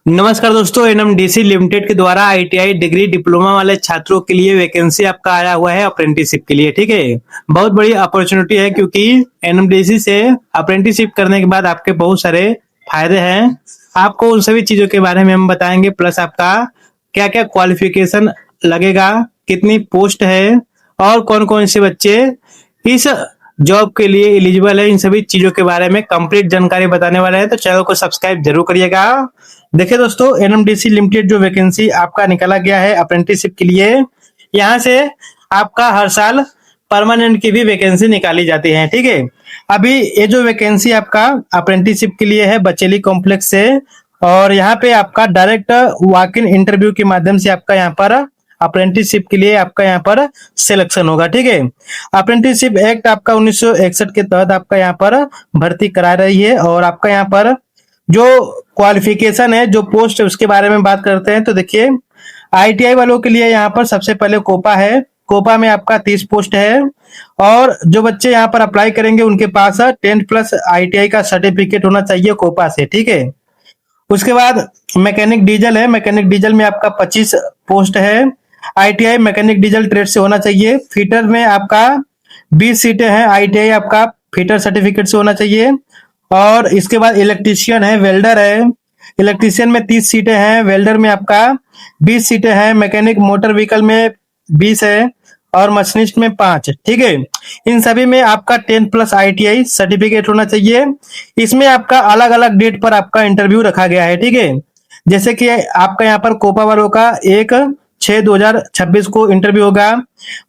नमस्कार दोस्तों, NMDC limited के द्वारा आईटीआई डिग्री डिप्लोमा वाले छात्रों के लिए वैकेंसी आपका आया हुआ है अप्रेंटिसशिप के लिए। ठीक है, बहुत बड़ी अपॉर्चुनिटी है क्योंकि एनएमडीसी से अप्रेंटिसशिप करने के बाद आपके बहुत सारे फायदे हैं। आपको उन सभी चीजों के बारे में हम बताएंगे, प्लस आपका क्या क्या क्वालिफिकेशन लगेगा, कितनी पोस्ट है और कौन कौन से बच्चे इस जॉब के लिए एलिजिबल है। इन सभी चीजों के बारे में कंप्लीट जानकारी बताने वाले हैं, तो चैनल को सब्सक्राइब जरूर करिएगा। देखिए दोस्तों, एनएमडीसी लिमिटेड जो वैकेंसी आपका निकाला गया है अप्रेंटिसशिप के लिए, यहाँ से आपका हर साल परमानेंट की भी वैकेंसी निकाली जाती है। ठीक है, अभी ये जो वैकेंसी आपका अप्रेंटिसशिप के लिए है बचेली कॉम्प्लेक्स से, और यहाँ पे आपका डायरेक्ट वॉक इन इंटरव्यू के माध्यम से आपका यहाँ पर अप्रेंटिसशिप के लिए आपका यहाँ पर सिलेक्शन होगा। ठीक है, अप्रेंटिसशिप एक्ट आपका 1961 के तहत आपका यहाँ पर भर्ती करा रही है। और आपका यहाँ पर जो क्वालिफिकेशन है, जो पोस्ट है, उसके बारे में बात करते हैं। तो देखिए, आईटीआई वालों के लिए यहाँ पर सबसे पहले कोपा है। कोपा में आपका 30 पोस्ट है, और जो बच्चे यहाँ पर अप्लाई करेंगे उनके पास 10 प्लस आईटीआई का सर्टिफिकेट होना चाहिए कोपा से। ठीक है, उसके बाद मैकेनिक डीजल है। मैकेनिक डीजल में आपका 25 पोस्ट है। आईटीआई मैकेनिक डीजल ट्रेड से होना चाहिए। फीटर में आपका 20 सीटें हैं। आईटीआई आपका फीटर सर्टिफिकेट से होना चाहिए। और इसके बाद इलेक्ट्रीशियन है, वेल्डर है। इलेक्ट्रीशियन में 30 सीटें हैं। वेल्डर में आपका 20 सीटें हैं। मैकेनिक मोटर व्हीकल में 20 है, और मशीनिस्ट में 5। ठीक है, इन सभी में आपका 10 प्लस आईटीआई सर्टिफिकेट होना चाहिए। इसमें आपका अलग अलग डेट पर आपका इंटरव्यू रखा गया है। ठीक है, जैसे कि आपका यहाँ पर कोपा वालों का 1/6/2026 को इंटरव्यू होगा,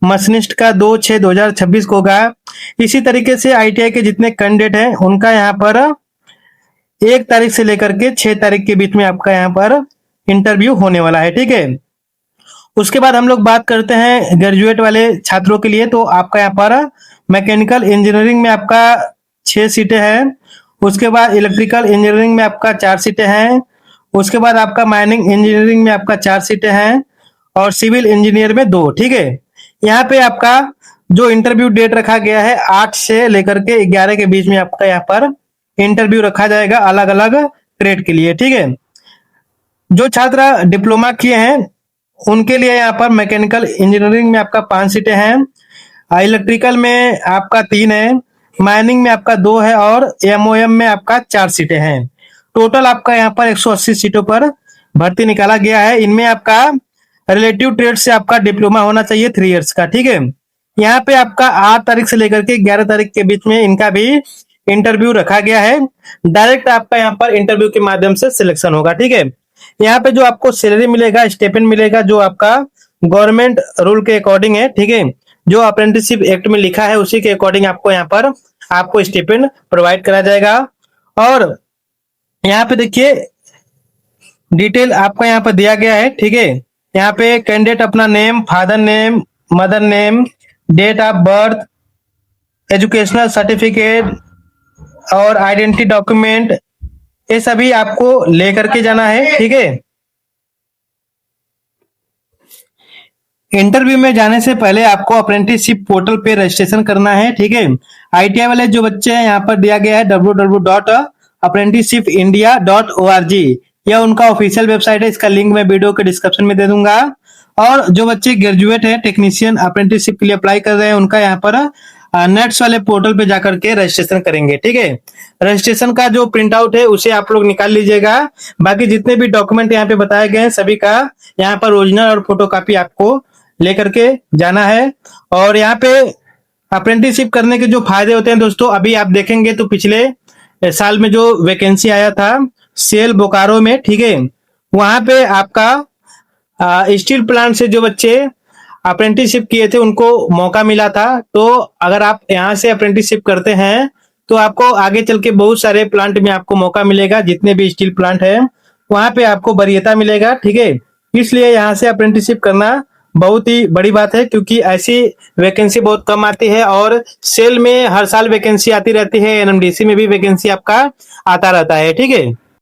मशीनिस्ट का 2/6/2026 को होगा। इसी तरीके से आईटीआई के जितने कैंडिडेट हैं उनका यहाँ पर 1 तारीख से लेकर के 6 तारीख के बीच में आपका यहाँ पर इंटरव्यू होने वाला है। ठीक है, उसके बाद हम लोग बात करते हैं ग्रेजुएट वाले छात्रों के लिए। तो आपका यहाँ पर मैकेनिकल इंजीनियरिंग में आपका 6 सीटें हैं। उसके बाद इलेक्ट्रिकल इंजीनियरिंग में आपका 4 सीटें हैं। उसके बाद आपका माइनिंग इंजीनियरिंग में आपका 4 सीटें हैं, और सिविल इंजीनियर में 2। ठीक है, यहाँ पे आपका जो इंटरव्यू डेट रखा गया है 8 से लेकर के 11 के बीच में आपका यहाँ पर इंटरव्यू रखा जाएगा अलग अलग ट्रेड के लिए। ठीक है, जो छात्र डिप्लोमा किए हैं उनके लिए यहाँ पर मैकेनिकल इंजीनियरिंग में आपका 5 सीटें हैं। इलेक्ट्रिकल में आपका 3 है। माइनिंग में आपका 2 है, और एमओएम में आपका 4 सीटें हैं। टोटल आपका यहाँ पर 180 सीटों पर भर्ती निकाला गया है। इनमें आपका रिलेटिव ट्रेड से आपका डिप्लोमा होना चाहिए 3 इयर्स का। ठीक है, यहाँ पे आपका 8 तारीख से लेकर के 11 तारीख के बीच में इनका भी इंटरव्यू रखा गया है। डायरेक्ट आपका यहाँ पर इंटरव्यू के माध्यम से सिलेक्शन होगा। ठीक है, यहाँ पे जो आपको सैलरी मिलेगा, स्टेपेंड मिलेगा, जो आपका गवर्नमेंट रूल के अकॉर्डिंग है। ठीक है, जो अप्रेंटिसशिप एक्ट में लिखा है उसी के अकॉर्डिंग आपको यहाँ पर आपको स्टेपेंड प्रोवाइड करा जाएगा। और यहाँ पे देखिए डिटेल आपका यहाँ पर दिया गया है। ठीक है, यहाँ पे कैंडिडेट अपना name, father name, mother name, date of birth, educational certificate और आइडेंटिटी डॉक्यूमेंट, ये सभी आपको लेकर के जाना है। ठीक है, इंटरव्यू में जाने से पहले आपको अप्रेंटिसशिप पोर्टल पे रजिस्ट्रेशन करना है। ठीक है, आईटीआई वाले जो बच्चे हैं यहाँ पर दिया गया है www.apprenticeshipindia.org, यह उनका ऑफिशियल वेबसाइट है। इसका लिंक मैं वीडियो के डिस्क्रिप्शन में दे दूंगा। और जो बच्चे ग्रेजुएट है, टेक्नीशियन अप्रेंटिसशिप के लिए अप्लाई कर रहे हैं, उनका यहाँ पर नेट्स वाले पोर्टल पे जाकर के रजिस्ट्रेशन करेंगे। ठीक है, रजिस्ट्रेशन का जो प्रिंट आउट है उसे आप लोग निकाल लीजिएगा। बाकी जितने भी डॉक्यूमेंट यहाँ पे बताए गए हैं सभी का यहाँ पर ओरिजिनल और फोटोकॉपी आपको लेकर के जाना है। और यहाँ पे अप्रेंटिसशिप करने के जो फायदे होते हैं दोस्तों, अभी आप देखेंगे तो पिछले साल में जो वैकेंसी आया था सेल बोकारो में, ठीक है, वहां पे आपका स्टील प्लांट से जो बच्चे अप्रेंटिसशिप किए थे उनको मौका मिला था। तो अगर आप यहाँ से अप्रेंटिसशिप करते हैं तो आपको आगे चल के बहुत सारे प्लांट में आपको मौका मिलेगा। जितने भी स्टील प्लांट है वहां पे आपको वरीयता मिलेगा। ठीक है, इसलिए यहाँ से अप्रेंटिसशिप करना बहुत ही बड़ी बात है, क्योंकि ऐसी वैकेंसी बहुत कम आती है। और सेल में हर साल वैकेंसी आती रहती है, एनएमडीसी में भी वैकेंसी आपका आता रहता है। ठीक है।